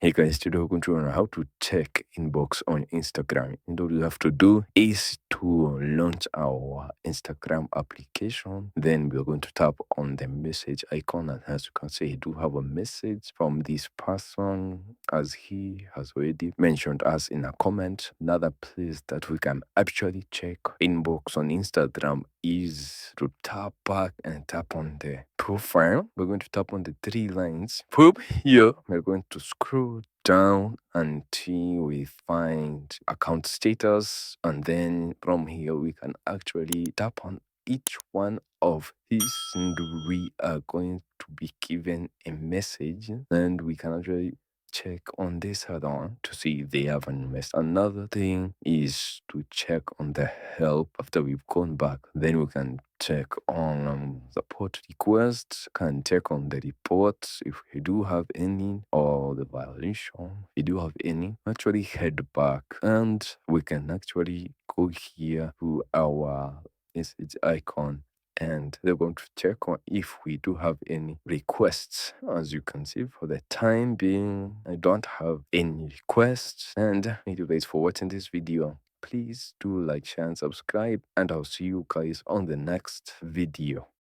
Hey guys, today we're going to learn how to check inbox on Instagram. And all you have to do is to launch our Instagram application. Then we're going to tap on the message icon. And as you can see, I do have a message from this person as he has already mentioned us in a comment. Another place that we can actually check inbox on Instagram is to tap back and tap on the profile. We're going to tap on the three lines. Poop here. We're going to scroll down until we find account status, and then from here we can actually tap on each one of these, and we are going to be given a message, and we can actually check on this add-on to see if they have an mess. Another thing is to check on the help after we've gone back. Then we can check on support requests, can check on the reports if we do have any, or the violation if we do have any. Actually head back and we can actually go here to our message icon, and they're going to check on if we do have any requests. As you can see, for the time being, I don't have any requests. And thank you guys for watching this video. Please do like, share, and subscribe, and I'll see you guys on the next video.